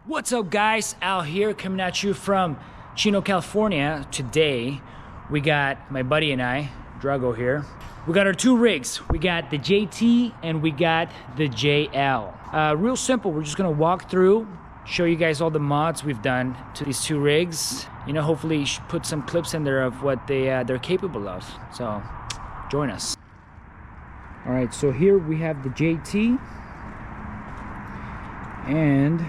What's up guys, Al here coming at you from Chino, California. Today we got my buddy and I, Drago here. We got our two rigs. We got the JT and we got the JL. Real simple, we're just gonna walk through, show you guys all the mods we've done to these two rigs. You know, hopefully put some clips in there of what they're capable of. So join us. All right, so here we have the JT and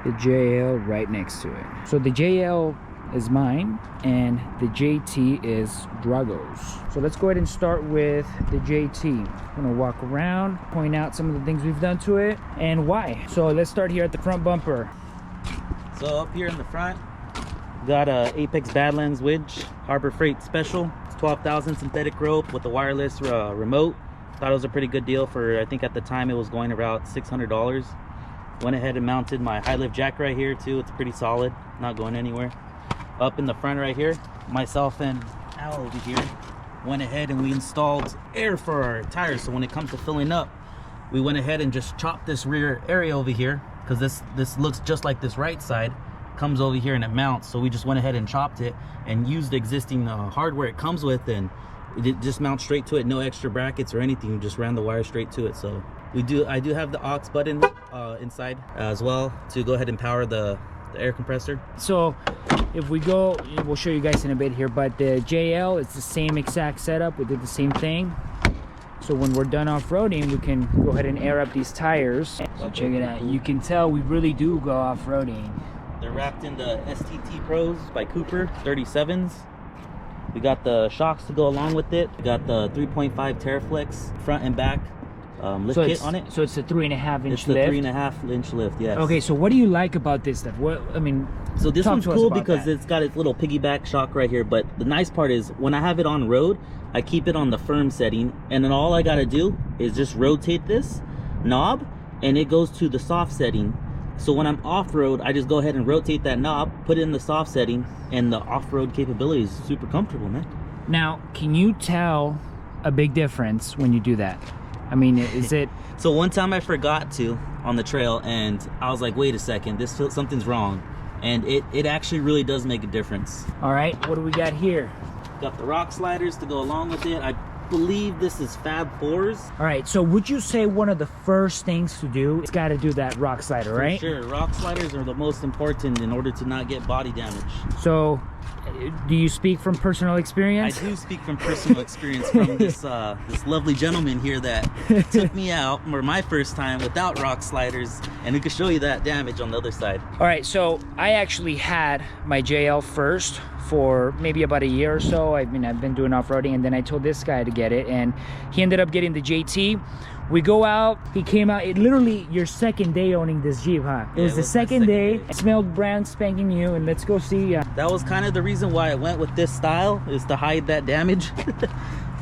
the JL right next to it. So the JL is mine and the JT is Drago's. So let's go ahead and start with the JT. I'm gonna walk around, point out some of the things we've done to it and why. So let's start here at the front bumper. So up here in the front, got a Apex Badlands Widge Harbor Freight Special. It's 12,000 synthetic rope with a wireless remote. Thought it was a pretty good deal for, I think at the time it was going around $600. Went ahead and mounted my high lift jack right here too. It's pretty solid, not going anywhere. Up in the front right here, myself and Al over here went ahead and we installed air for our tires. So when it comes to filling up, we went ahead and just chopped this rear area over here because this looks just like this right side. Comes over here and it mounts. So we just went ahead and chopped it and used the existing hardware it comes with, and it just mounts straight to it. No extra brackets or anything. We just ran the wire straight to it. So I do have the aux button inside as well to go ahead and power the air compressor. So if we go, we'll show you guys in a bit here, but the JL, it's the same exact setup. We did the same thing. So when we're done off-roading, we can go ahead and air up these tires. So check it out. You can tell we really do go off-roading. They're wrapped in the STT Pros by Cooper 37s. We got the shocks to go along with it. We got the 3.5 Terraflex front and back lift kit on it. So it's a 3.5 inch it's lift? It's the 3.5 inch lift, yes. Okay, so what do you like about this stuff? What, I mean, so this one's cool because that. It's got its little piggyback shock right here, but the nice part is when I have it on road, I keep it on the firm setting, and then all I gotta do is just rotate this knob and it goes to the soft setting. So when I'm off-road, I just go ahead and rotate that knob, put it in the soft setting, and the off-road capability is super comfortable, man. Now, can you tell a big difference when you do that? I mean, is it... So one time I forgot to on the trail, and I was like, wait a second, something's wrong. And it actually really does make a difference. All right, what do we got here? Got the rock sliders to go along with it. I believe this is Fab 4s. All right, so would you say one of the first things to do is got to do that rock slider, right? For sure, rock sliders are the most important in order to not get body damage. So do you speak from personal experience? I do speak from personal experience from this lovely gentleman here that took me out for my first time without rock sliders, and we could show you that damage on the other side. All right, so I actually had my JL first for maybe about a year or so. I mean, I've been doing off-roading, and then I told this guy to get it, and he ended up getting the JT. We go out, he came out, it literally your second day owning this Jeep, huh? It was the second day. It smelled brand spanking new, and let's go see. That was kind of the reason why I went with this style, is to hide that damage.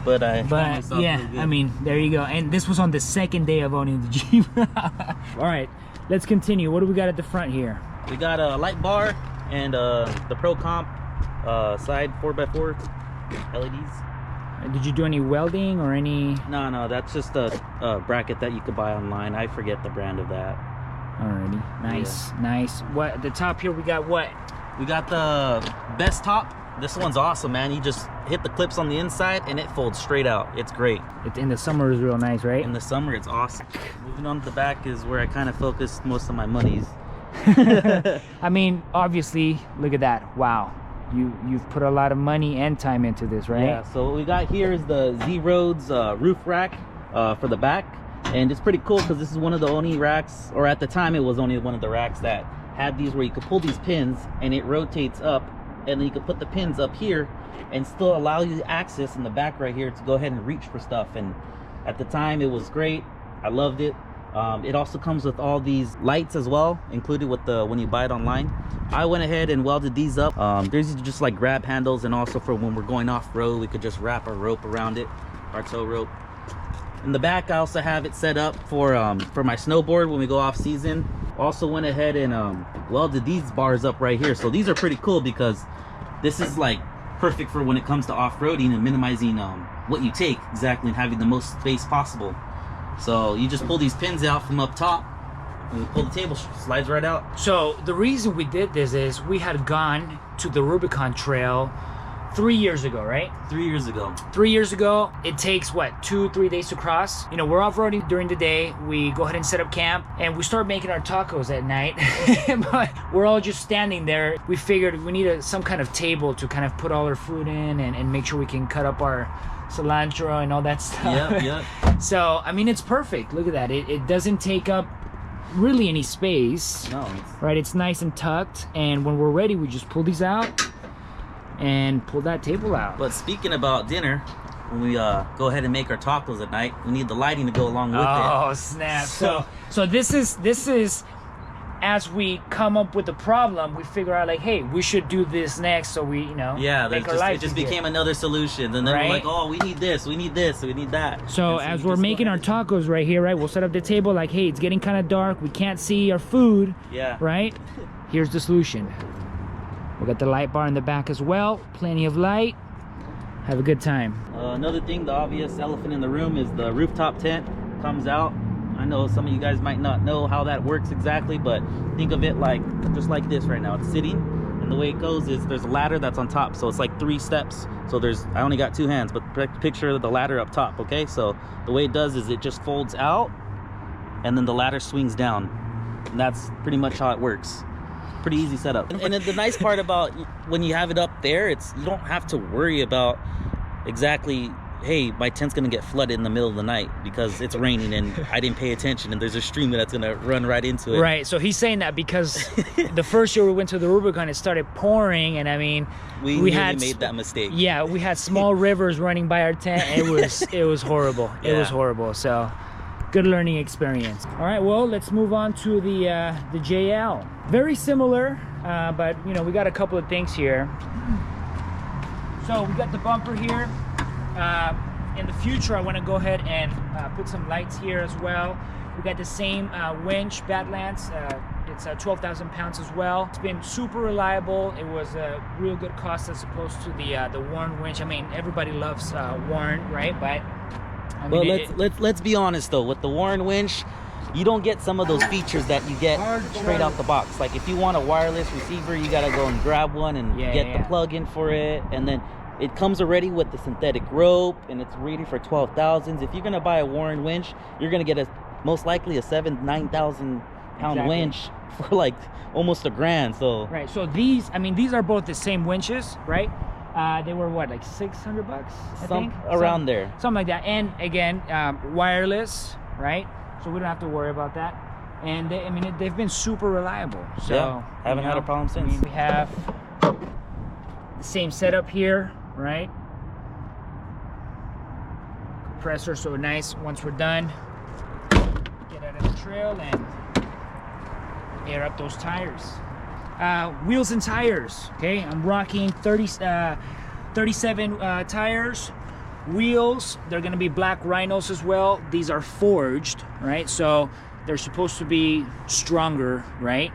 But yeah, I mean, there you go. And this was on the second day of owning the Jeep. All right, let's continue. What do we got at the front here? We got a light bar and the Pro Comp side 4x4 LEDs. Did you do any welding or any? No, that's just a bracket that you could buy online. I forget the brand of that. Alrighty, nice, yeah. Nice. What at the top here we got? What? We got the best top. This one's awesome, man. You just hit the clips on the inside and it folds straight out. It's great. In the summer is real nice, right? In the summer, it's awesome. Moving on to the back is where I kind of focused most of my monies. I mean, obviously, look at that. Wow. You've put a lot of money and time into this, right? Yeah, so what we got here is the Z-Roads roof rack for the back. And it's pretty cool because this is one of the only racks, or at the time it was only one of the racks that had these where you could pull these pins and it rotates up, and then you could put the pins up here and still allow you access in the back right here to go ahead and reach for stuff. And at the time it was great. I loved it. It also comes with all these lights as well, included with when you buy it online. I went ahead and welded these up. There's just like grab handles, and also for when we're going off-road, we could just wrap our rope around it, our tow rope. In the back, I also have it set up for my snowboard when we go off-season. Also went ahead and welded these bars up right here. So these are pretty cool because this is like perfect for when it comes to off-roading and minimizing what you take exactly and having the most space possible. So you just pull these pins out from up top, When you pull the table, slides right out. So the reason we did this is we had gone to the Rubicon Trail 3 years ago, right? 3 years ago. 3 years ago. It takes what, 2-3 days to cross. You know, we're off-roading during the day. We go ahead and set up camp and we start making our tacos at night. But we're all just standing there. We figured we need some kind of table to kind of put all our food in and make sure we can cut up our cilantro and all that stuff. Yep. So, I mean, it's perfect. Look at that. It doesn't take up really any space. No. Right? It's nice and tucked. And when we're ready, we just pull these out and pull that table out. But speaking about dinner, when we go ahead and make our tacos at night, we need the lighting to go along with it. Oh snap! So this is as we come up with the problem, we figure out like, hey, we should do this next, so we make our life it just easier. became another solution, and then Right? we're like, oh, we need this, we need this, we need that. So as we're making our tacos right here, right, we'll set up the table like, hey, it's getting kind of dark, we can't see our food. Yeah. Right? Here's the solution. We got the light bar in the back as well. Plenty of light. Have a good time. Another thing, the obvious elephant in the room is the rooftop tent comes out. I know some of you guys might not know how that works exactly, but think of it like just like this right now. It's sitting, and the way it goes is there's a ladder that's on top, so it's like 3 steps. So I only got 2 hands, but picture the ladder up top, okay? So the way it does is it just folds out, and then the ladder swings down, and that's pretty much how it works. Pretty easy setup. And the nice part about when you have it up there, you don't have to worry about exactly, hey, my tent's gonna get flooded in the middle of the night because it's raining and I didn't pay attention and there's a stream that's gonna run right into it. Right, so he's saying that because the first year we went to the Rubicon, it started pouring, and I mean, we had made that mistake. Yeah, we had small rivers running by our tent. It was horrible. It was horrible. So good learning experience. All right, well, let's move on to the JL. Very similar, but you know, we got a couple of things here. So we got the bumper here. In the future, I want to go ahead and put some lights here as well. We got the same winch, Badlands. It's 12,000 pounds as well. It's been super reliable. It was a real good cost as opposed to the Warren winch. I mean, everybody loves Warren, right? But I mean, well, let's be honest though. With the Warren winch, you don't get some of those features that you get straight out the box. Like if you want a wireless receiver, you gotta go and grab one and get the plug-in for it, and then it comes already with the synthetic rope, and it's rated for 12,000s. If you're gonna buy a Warren winch, you're gonna get most likely a 9,000 pound winch for like almost $1,000. So right. So these are both the same winches, right? They were what, like $600? I think around there, something like that. And again, wireless, right? So we don't have to worry about that. And they've been super reliable. So yeah, haven't had a problem since. I mean, we have the same setup here, right? Compressor, so nice. Once we're done, get out of the trail and air up those tires. Wheels and tires. Okay, I'm rocking 37 tires. Wheels, they're gonna be black Rhinos as well. These are forged, right? So they're supposed to be stronger, right?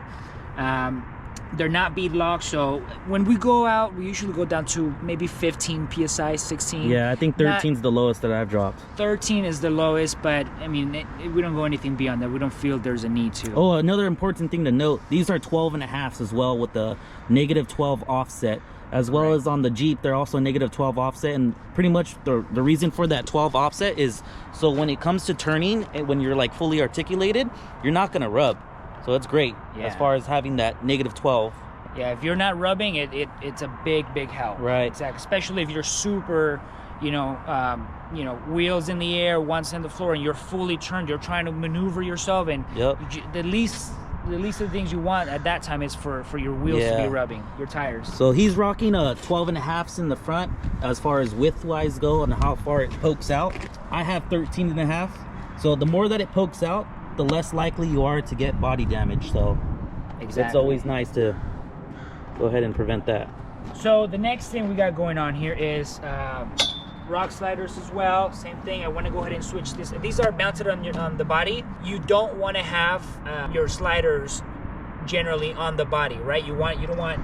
They're not bead locked, so when we go out, we usually go down to maybe 15 psi, 16. Yeah, I think 13 is the lowest that I've dropped. 13 is the lowest, but I mean, we don't go anything beyond that. We don't feel there's a need to. Oh, another important thing to note, these are 12.5s as well with the -12 offset. As well as on the Jeep, they're also -12 offset, and pretty much the reason for that 12 offset is so when it comes to turning, when you're like fully articulated, you're not gonna rub. So it's great as far as having that -12. Yeah, if you're not rubbing, it's a big help. Right. Exactly. Especially if you're super, wheels in the air, once on the floor, and you're fully turned. You're trying to maneuver yourself, and the least of things you want at that time is for your wheels to be rubbing, your tires. So he's rocking 12.5s in the front as far as width-wise go and how far it pokes out. I have 13.5. So the more that it pokes out, the less likely you are to get body damage. So it's always nice to go ahead and prevent that. So the next thing we got going on here is rock sliders as well. Same thing. I want to go ahead and switch this. These are mounted on the body. You don't want to have your sliders generally on the body, right? You don't want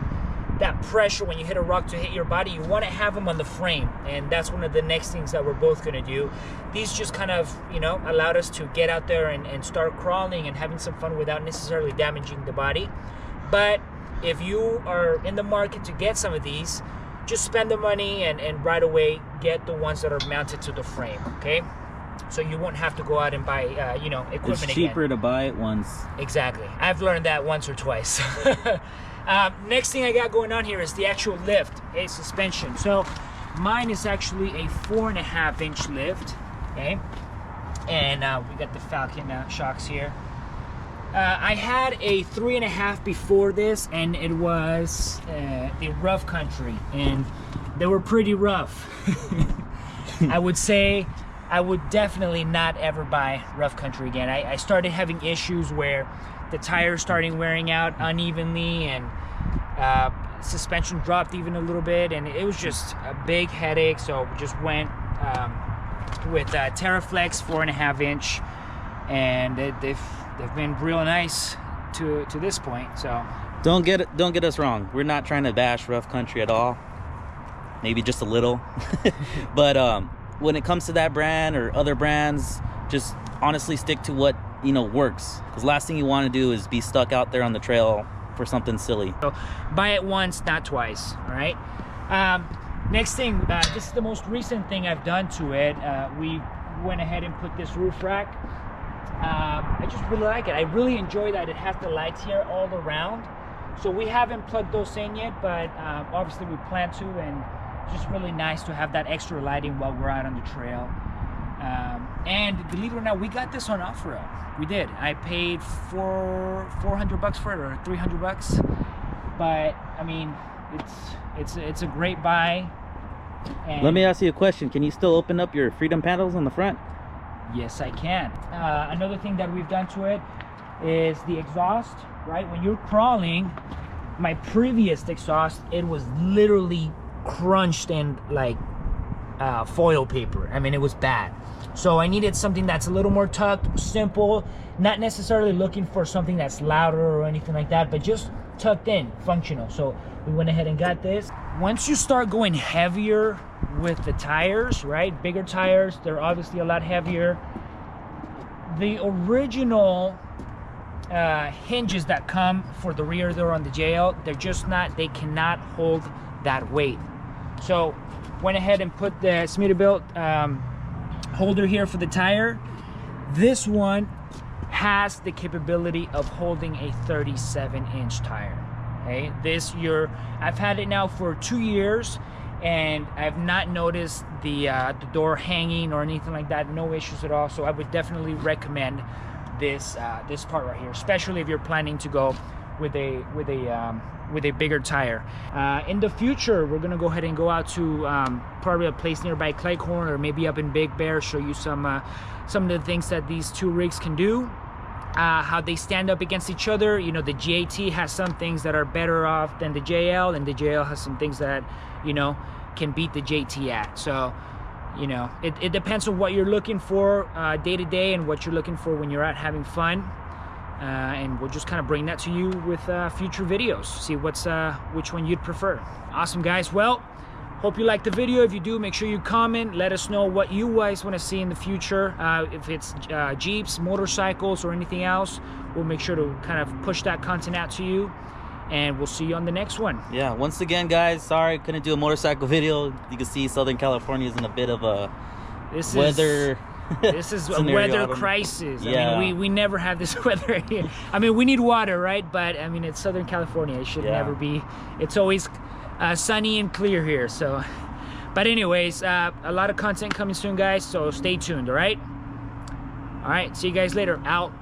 that pressure when you hit a rock to hit your body. You want to have them on the frame, and that's one of the next things that we're both going to do. These just kind of, you know, allowed us to get out there and start crawling and having some fun without necessarily damaging the body. But if you are in the market to get some of these, just spend the money and right away get the ones that are mounted to the frame, okay? So you won't have to go out and buy, you know, equipment again. It's cheaper to buy it once. Exactly. I've learned that once or twice. Next thing I got going on here is the actual lift, a suspension. So mine is actually a 4.5-inch lift, okay? And we got the Falcon shocks here. I had a 3.5 before this, and it was the rough country, and they were pretty rough. I would say I would definitely not ever buy rough country again. I started having issues where the tires started wearing out unevenly, and suspension dropped even a little bit, and it was just a big headache. So we just went with Terraflex 4.5-inch, and they've been real nice to this point. So don't get us wrong, we're not trying to bash rough country at all, maybe just a little. But when it comes to that brand or other brands, just honestly stick to what, you know, works, because last thing you want to do is be stuck out there on the trail for something silly. So buy it once, not twice. All right. Next thing, this is the most recent thing I've done to it. We went ahead and put this roof rack. I just really like it. I really enjoy that it has the lights here all around. So we haven't plugged those in yet, but obviously we plan to, and it's just really nice to have that extra lighting while we're out on the trail. And believe it or not, we got this on off-road. We did. I paid $400 for it, or $300, but I mean, it's a great buy. And let me ask you a question. Can you still open up your Freedom panels on the front? Yes, I can. Another thing that we've done to it is the exhaust, right? When you're crawling, my previous exhaust, it was literally crunched in like foil paper. I mean, it was bad. So I needed something that's a little more tucked, simple, not necessarily looking for something that's louder or anything like that, but just tucked in, functional. So we went ahead and got this. Once you start going heavier with the tires, right? Bigger tires, they're obviously a lot heavier. The original hinges that come for the rear door on the JL, they're just not, they cannot hold that weight. So went ahead and put the Smeaterbilt holder here for the tire. This one has the capability of holding a 37-inch tire. Okay, I've had it now for 2 years, and I've not noticed the door hanging or anything like that. No issues at all. So I would definitely recommend this this part right here, especially if you're planning to go with a bigger tire. In the future, we're gonna go ahead and go out to probably a place nearby Cleghorn, or maybe up in Big Bear, show you some of the things that these two rigs can do, how they stand up against each other. You know, the JT has some things that are better off than the JL, and the JL has some things that, you know, can beat the JT at. So, you know, it depends on what you're looking for day to day, and what you're looking for when you're out having fun. And we'll just kind of bring that to you with future videos, see which one you'd prefer. Awesome, guys. Well, hope you liked the video. If you do, make sure you comment, let us know what you guys want to see in the future. If it's Jeeps, motorcycles, or anything else, we'll make sure to kind of push that content out to you, and we'll see you on the next one. Yeah, once again, guys, sorry couldn't do a motorcycle video. You can see Southern California is in a bit of a weather this is a weather crisis. Yeah. I mean, we never have this weather here. I mean, we need water, right? But I mean, it's Southern California. It should never be. It's always sunny and clear here. So, but anyways, a lot of content coming soon, guys. So stay tuned. All right. See you guys later. Out.